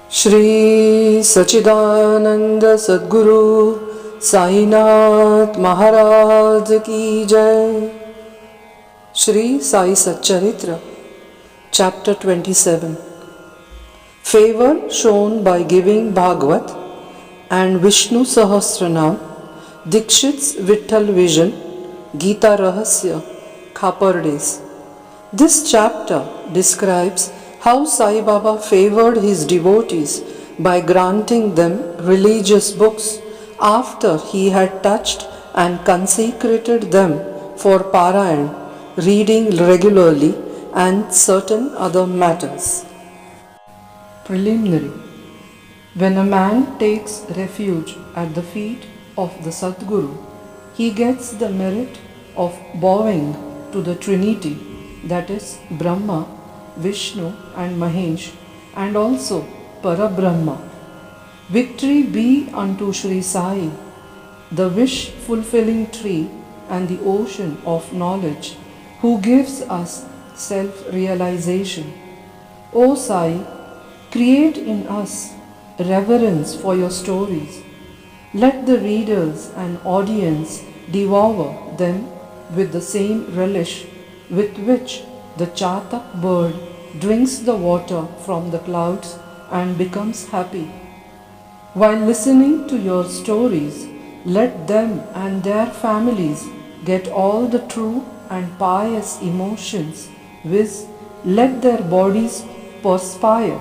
Shri Sachidananda Sadguru Sainath Maharaj Ki Jai. Shri Sai Satcharitra, Chapter 27. Favor shown by giving Bhagavat and Vishnu Sahasranam, Dikshit's Vitthal Vision, Gita Rahasya, Khapardes. This chapter describes how Sai Baba favored his devotees by granting them religious books after he had touched and consecrated them for Parayan, reading regularly, and certain other matters. Preliminary. When a man takes refuge at the feet of the Sadguru, he gets the merit of bowing to the Trinity, that is Brahma, Vishnu and Mahesh, and also Parabrahma. Victory be unto Shri Sai, the wish-fulfilling tree and the ocean of knowledge, who gives us self-realization. O Sai, create in us reverence for your stories. Let the readers and audience devour them with the same relish with which the chatak bird drinks the water from the clouds and becomes happy. While listening to your stories, let them and their families get all the true and pious emotions, viz. Let their bodies perspire,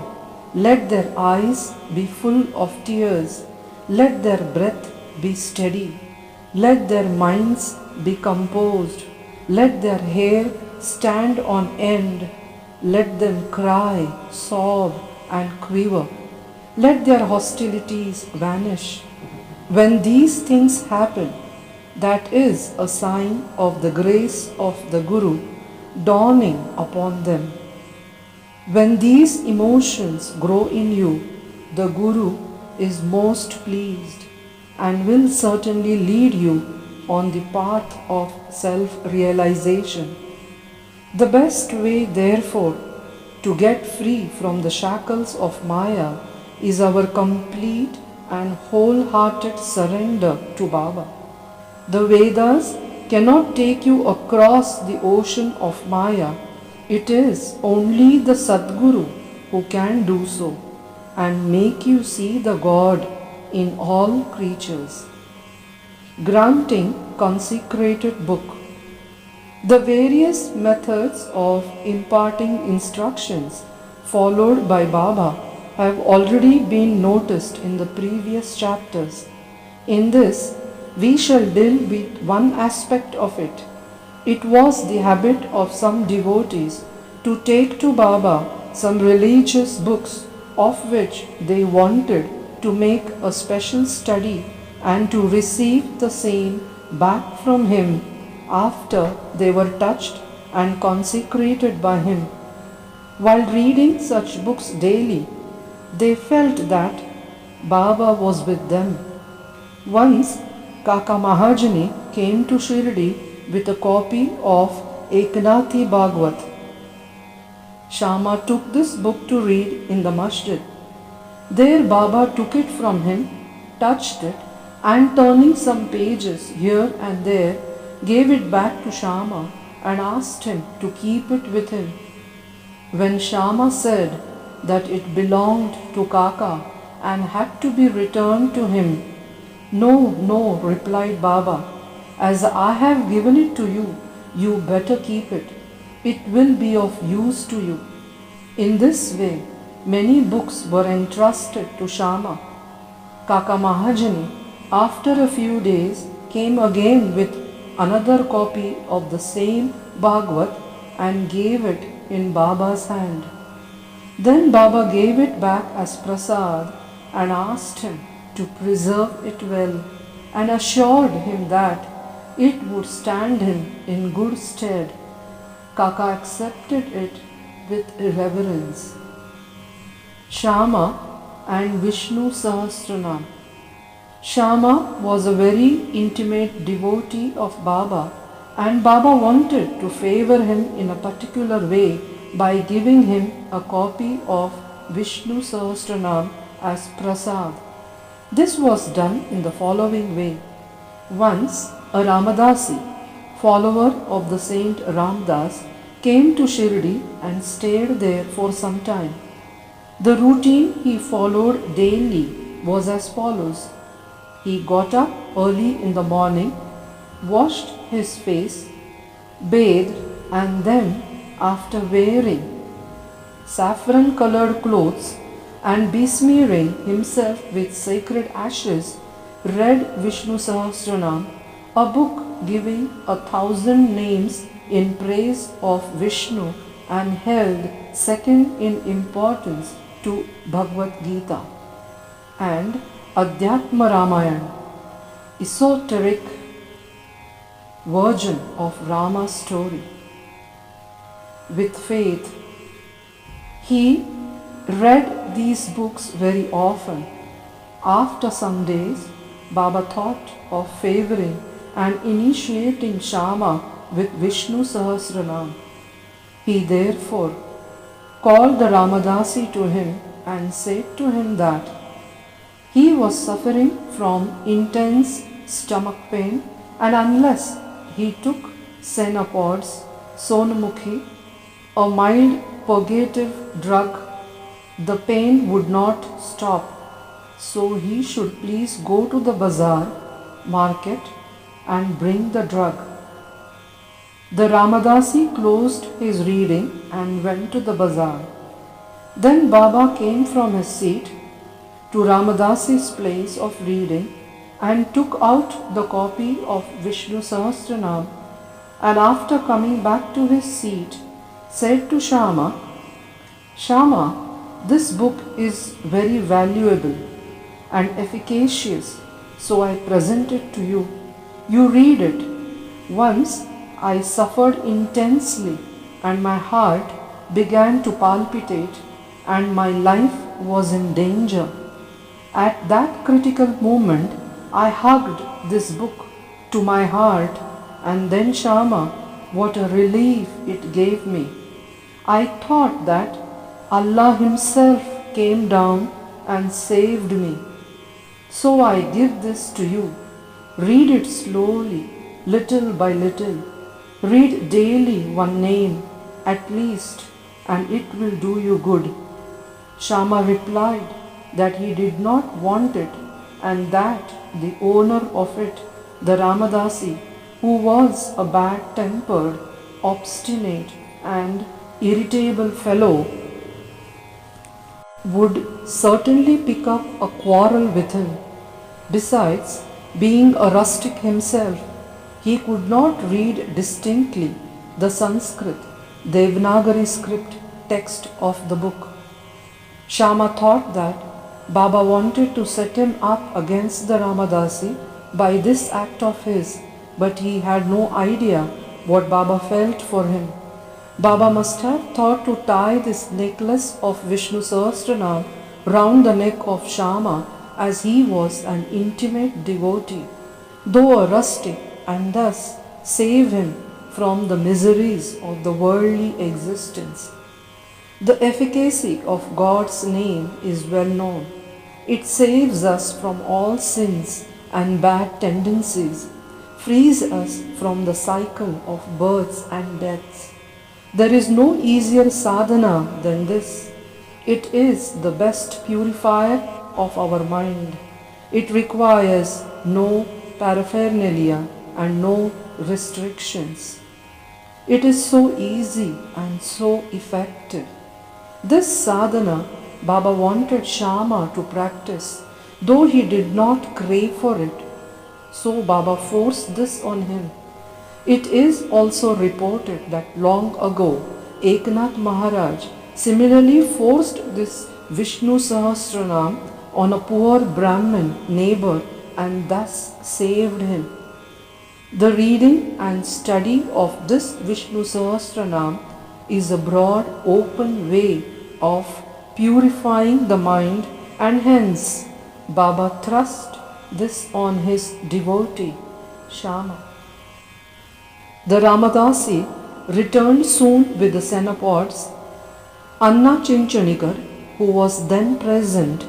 let their eyes be full of tears, let their breath be steady, let their minds be composed, let their hair stand on end, let them cry, sob and quiver, let their hostilities vanish. When these things happen, that is a sign of the grace of the Guru dawning upon them. When these emotions grow in you, the Guru is most pleased and will certainly lead you on the path of self-realization. The best way, therefore, to get free from the shackles of Maya is our complete and wholehearted surrender to Baba. The Vedas cannot take you across the ocean of Maya. It is only the Sadguru who can do so and make you see the God in all creatures. Granting consecrated book. The various methods of imparting instructions followed by Baba have already been noticed in the previous chapters. In this, we shall deal with one aspect of it. It was the habit of some devotees to take to Baba some religious books of which they wanted to make a special study and to receive the same back from him after they were touched and consecrated by him. While reading such books daily, they felt that Baba was with them. Once, Kaka Mahajani came to Shirdi with a copy of Eknathi Bhagavat. Shama took this book to read in the masjid. There Baba took it from him, touched it, and turning some pages here and there, gave it back to Shama and asked him to keep it with him. When Shama said that it belonged to Kaka and had to be returned to him, No, replied Baba, as I have given it to you, you better keep it. It will be of use to you. In this way, many books were entrusted to Shama. Kaka Mahajani, after a few days, came again with another copy of the same Bhagavat and gave it in Baba's hand. Then Baba gave it back as prasad and asked him to preserve it well and assured him that it would stand him in good stead. Kaka accepted it with reverence. Shama and Vishnu Sahasranam. Shama was a very intimate devotee of Baba, and Baba wanted to favor him in a particular way by giving him a copy of Vishnu Sahasranam as prasad. This was done in the following way. Once a Ramadasi, follower of the saint Ramdas, came to Shirdi and stayed there for some time. The routine he followed daily was as follows. He got up early in the morning, washed his face, bathed, and then, after wearing saffron colored clothes and besmearing himself with sacred ashes, read Vishnu Sahasranam, a book giving 1,000 names in praise of Vishnu and held second in importance to Bhagavad Gita, and Adhyatma Ramayana, esoteric version of Rama's story. With faith, he read these books very often. After some days, Baba thought of favoring and initiating Shama with Vishnu Sahasranam. He therefore called the Ramadasi to him and said to him that he was suffering from intense stomach pain, and unless he took Senapods, Sonamukhi, a mild purgative drug, the pain would not stop. So he should please go to the bazaar, market, and bring the drug. The Ramadasi closed his reading and went to the bazaar. Then Baba came from his seat to Ramadasi's place of reading and took out the copy of Vishnu Sahasranam, and after coming back to his seat, said to Shama, Shama, this book is very valuable and efficacious, so I present it to you. You read it. Once I suffered intensely and my heart began to palpitate and my life was in danger. At that critical moment, I hugged this book to my heart, and then Shama, what a relief it gave me. I thought that Allah Himself came down and saved me. So I give this to you. Read it slowly, little by little. Read daily one name, at least, and it will do you good. Shama replied that he did not want it, and that the owner of it, the Ramadasi, who was a bad-tempered, obstinate and irritable fellow, would certainly pick up a quarrel with him. Besides, being a rustic himself, he could not read distinctly the Sanskrit, Devanagari script text of the book. Shama thought that Baba wanted to set him up against the Ramadasi by this act of his, but he had no idea what Baba felt for him. Baba must have thought to tie this necklace of Vishnu Sahasranam round the neck of Shama, as he was an intimate devotee, though a rustic, and thus save him from the miseries of the worldly existence. The efficacy of God's name is well known. It saves us from all sins and bad tendencies, frees us from the cycle of births and deaths. There is no easier sadhana than this. It is the best purifier of our mind. It requires no paraphernalia and no restrictions. It is so easy and so effective. This sadhana Baba wanted Shama to practice, though he did not crave for it. So Baba forced this on him. It is also reported that long ago Eknath Maharaj similarly forced this Vishnu Sahasranam on a poor Brahmin neighbor and thus saved him. The reading and study of this Vishnu Sahasranam is a broad open way of purifying the mind, and hence Baba thrust this on his devotee, Shama. The Ramadasi returned soon with the Senapods. Anna Chinchanikar, who who was then present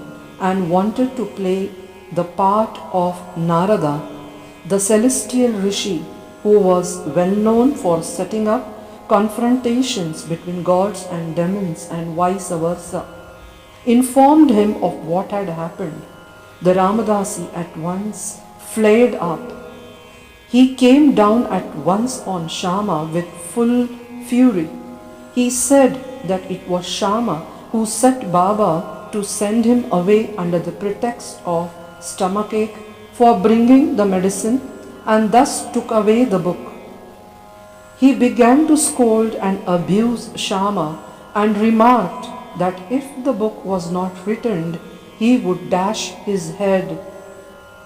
and wanted to play the part of Narada, the celestial rishi who was well known for setting up confrontations between gods and demons and vice versa, informed him of what had happened. The Ramadasi at once flared up. He came down at once on Shama with full fury. He said that it was Shama who set Baba to send him away under the pretext of stomachache for bringing the medicine and thus took away the book. He began to scold and abuse Shama and remarked that if the book was not returned, he would dash his head.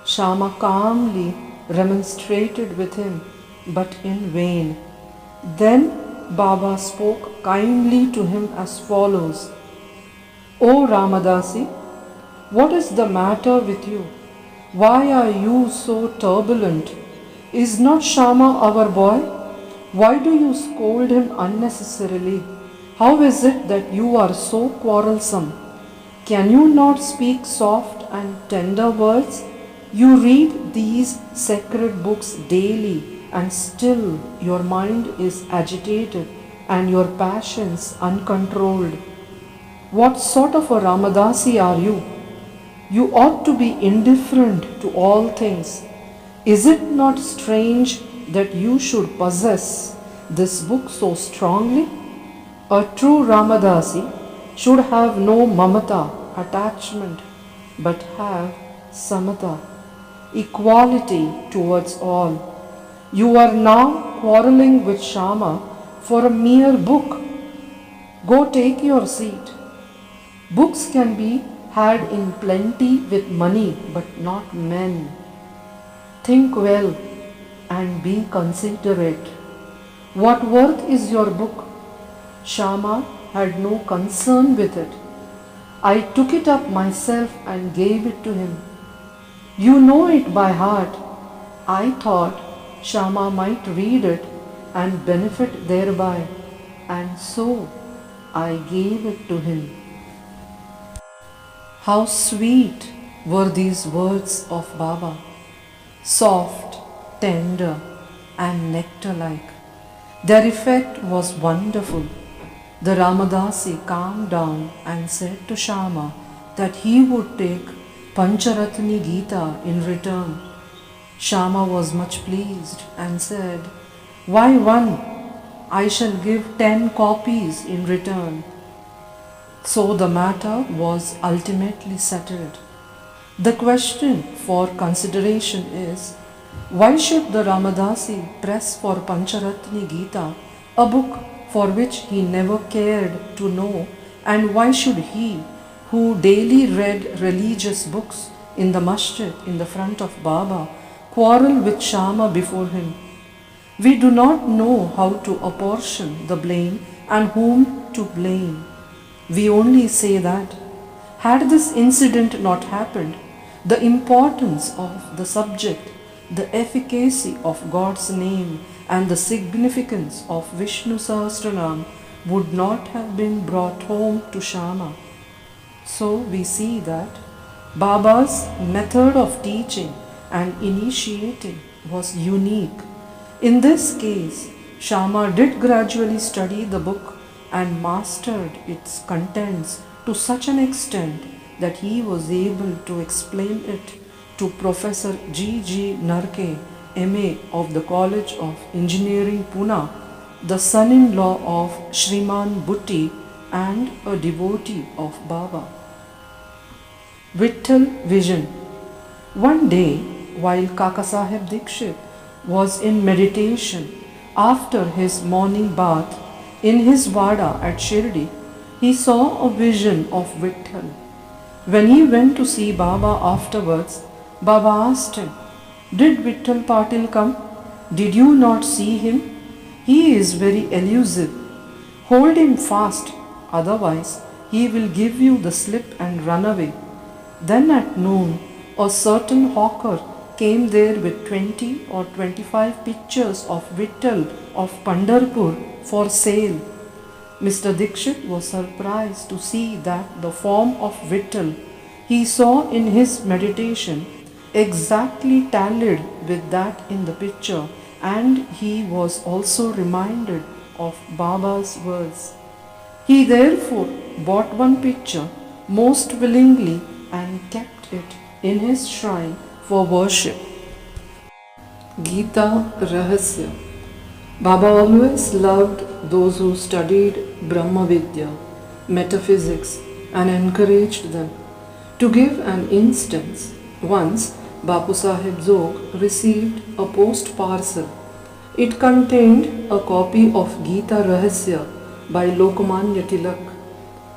Shama calmly remonstrated with him, but in vain. Then Baba spoke kindly to him as follows: "O Ramadasi, what is the matter with you? Why are you so turbulent? Is not Shama our boy? Why do you scold him unnecessarily? How is it that you are so quarrelsome? Can you not speak soft and tender words? You read these sacred books daily, and still your mind is agitated and your passions uncontrolled. What sort of a Ramadasi are you? You ought to be indifferent to all things. Is it not strange that you should possess this book so strongly? A true Ramadasi should have no mamata, attachment, but have samata, equality towards all. You are now quarreling with Shama for a mere book. Go take your seat. Books can be had in plenty with money, but not men. Think well and be considerate. What worth is your book? Shama had no concern with it. I took it up myself and gave it to him. You know it by heart. I thought Shama might read it and benefit thereby, and so I gave it to him." How sweet were these words of Baba, soft, tender, and nectar-like. Their effect was wonderful. The Ramadasi calmed down and said to Shama that he would take Pancharatni Gita in return. Shama was much pleased and said, "Why one? I shall give 10 copies in return." So the matter was ultimately settled. The question for consideration is, why should the Ramadasi press for Pancharatni Gita, a book for which he never cared to know, and why should he, who daily read religious books in the masjid in the front of Baba, quarrel with Shama before him? We do not know how to apportion the blame and whom to blame. We only say that, had this incident not happened, the importance of the subject, the efficacy of God's name, and the significance of Vishnu Sahasranam would not have been brought home to Shama. So we see that Baba's method of teaching and initiating was unique. In this case, Shama did gradually study the book and mastered its contents to such an extent that he was able to explain it to Professor G. Narke, M.A. of the College of Engineering, Pune, the son-in-law of Shriman Bhutti and a devotee of Baba. Vittal Vision. One day, while Kakasaheb Dikshit was in meditation after his morning bath in his vada at Shirdi, he saw a vision of Vittal. When he went to see Baba afterwards, Baba asked him, "Did Vittal Patil come? Did you not see him? He is very elusive. Hold him fast, otherwise he will give you the slip and run away." Then at noon, a certain hawker came there with 20 or 25 pictures of Vittal of Pandharpur for sale. Mr. Dikshit was surprised to see that the form of Vittal he saw in his meditation exactly tallied with that in the picture, and he was also reminded of Baba's words. He therefore bought one picture most willingly and kept it in his shrine for worship. Gita Rahasya. Baba always loved those who studied Brahma Vidya, metaphysics, and encouraged them. To give an instance, once Bapu Sahib Zog received a post parcel. It contained a copy of Gita Rahasya by Lokmanya Tilak.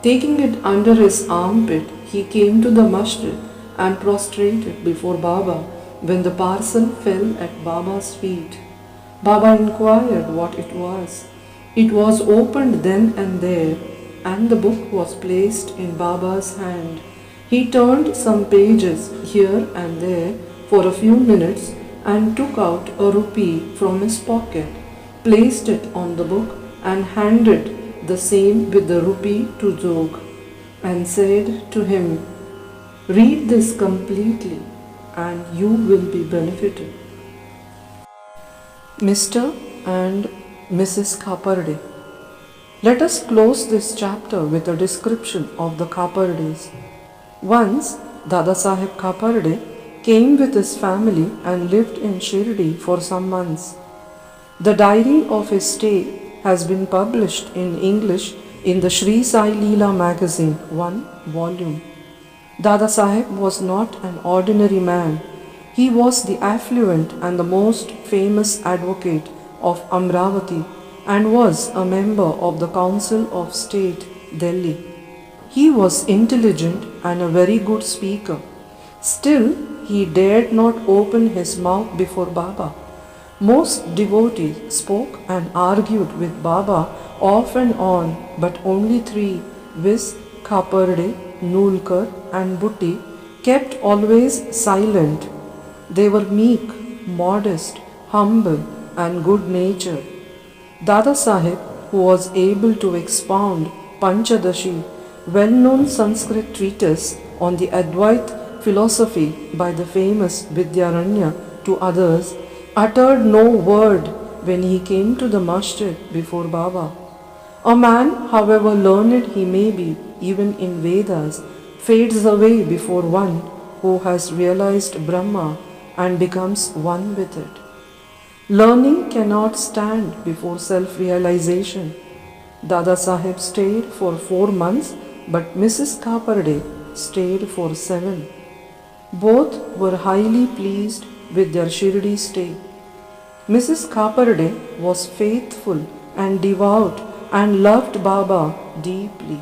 Taking it under his armpit, he came to the masjid and prostrated before Baba when the parcel fell at Baba's feet. Baba inquired what it was. It was opened then and there, and the book was placed in Baba's hand. He turned some pages here and there for a few minutes and took out a rupee from his pocket, placed it on the book, and handed the same with the rupee to Zog, and said to him, "Read this completely, and you will be benefited." Mr. and Mrs. Kaparde. Let us close this chapter with a description of the Kapardes. Once, Dada Saheb Kaparde came with his family and lived in Shirdi for some months. The diary of his stay has been published in English in the Shri Sai Leela magazine, 1 volume. Dada Saheb was not an ordinary man. He was the affluent and the most famous advocate of Amravati and was a member of the Council of State, Delhi. He was intelligent and a very good speaker. Still, he dared not open his mouth before Baba. Most devotees spoke and argued with Baba off and on, but only three, viz. Kaparde, Nulkar and Butti, kept always silent. They were meek, modest, humble and good-natured. Dada Saheb, who was able to expound Panchadashi, well-known Sanskrit treatise on the Advait philosophy by the famous Vidyaranya to others, uttered no word when he came to the masjid before Baba. A man, however learned he may be, even in Vedas, fades away before one who has realized Brahma and becomes one with it. Learning cannot stand before self-realization. Dada Saheb stayed for 4 months, but Mrs. Kaparde stayed for 7. Both were highly pleased with their Shirdi stay. Mrs. Kaparde was faithful and devout and loved Baba deeply.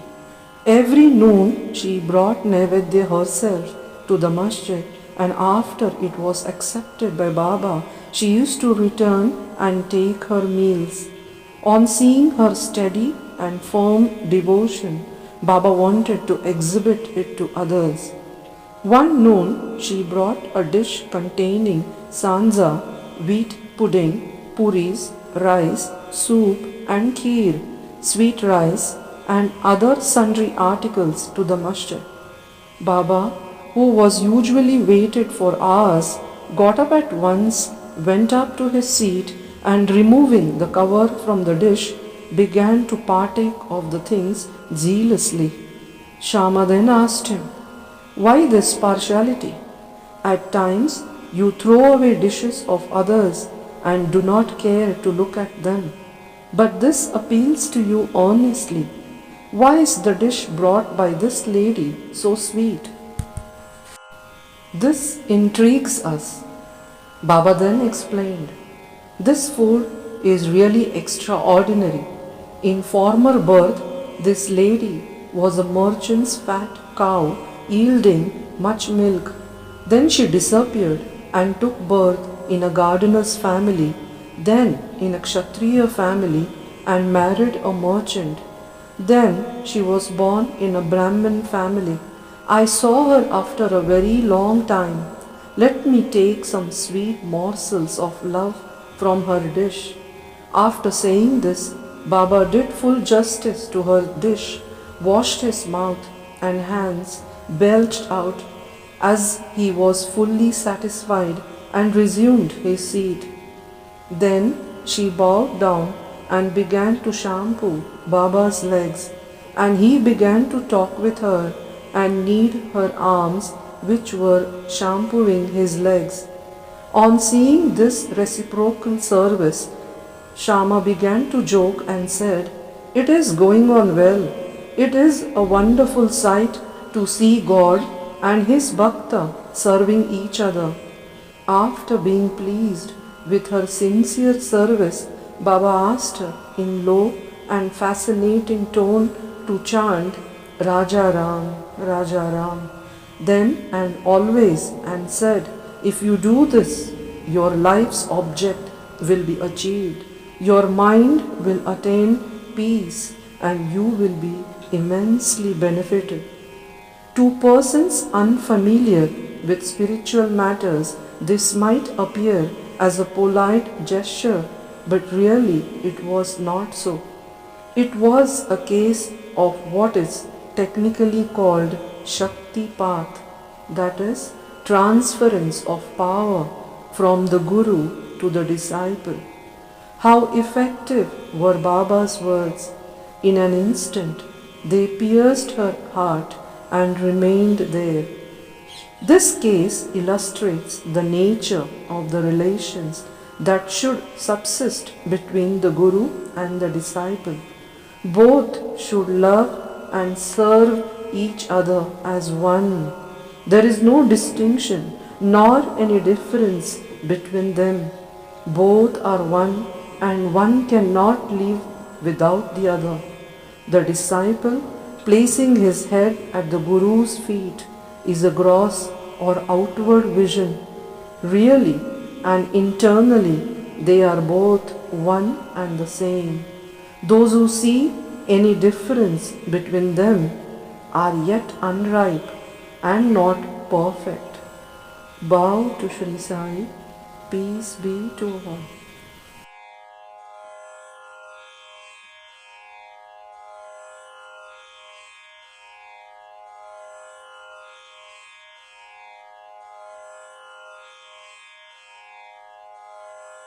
Every noon she brought Naivedya herself to the masjid, and after it was accepted by Baba, she used to return and take her meals. On seeing her steady and firm devotion, Baba wanted to exhibit it to others. One noon, she brought a dish containing sanza, wheat pudding, puris, rice, soup and kheer, sweet rice and other sundry articles to the masjid. Baba, who was usually waited for hours, got up at once, went up to his seat and removing the cover from the dish, began to partake of the things zealously. Shama then asked him, "Why this partiality? At times you throw away dishes of others and do not care to look at them. But this appeals to you earnestly. Why is the dish brought by this lady so sweet?" This intrigues us. Baba then explained, "This food is really extraordinary. In former birth, this lady was a merchant's fat cow yielding much milk. Then she disappeared and took birth in a gardener's family, then in a Kshatriya family and married a merchant. Then she was born in a Brahmin family. I saw her after a very long time. Let me take some sweet morsels of love from her dish." After saying this, Baba did full justice to her dish, washed his mouth and hands, belched out as he was fully satisfied, and resumed his seat. Then she bowed down and began to shampoo Baba's legs, and he began to talk with her and knead her arms, which were shampooing his legs. On seeing this reciprocal service, Shama began to joke and said, "It is going on well. It is a wonderful sight to see God and his bhakta serving each other." After being pleased with her sincere service, Baba asked her in low and fascinating tone to chant Raja Ram, Raja Ram, then and always, and said, "If you do this, your life's object will be achieved, your mind will attain peace, and you will be immensely benefited." To persons unfamiliar with spiritual matters, this might appear as a polite gesture, but really it was not so. It was a case of what is technically called Shakti Path, that is, transference of power from the Guru to the disciple. How effective were Baba's words! In an instant, they pierced her heart and remained there. This case illustrates the nature of the relations that should subsist between the Guru and the disciple. Both should love and serve each other as one. There is no distinction nor any difference between them. Both are one, and one cannot live without the other. The disciple, placing his head at the Guru's feet, is a gross or outward vision. Really and internally, they are both one and the same. Those who see any difference between them are yet unripe and not perfect. Bow to Shri Sai. Peace be to all.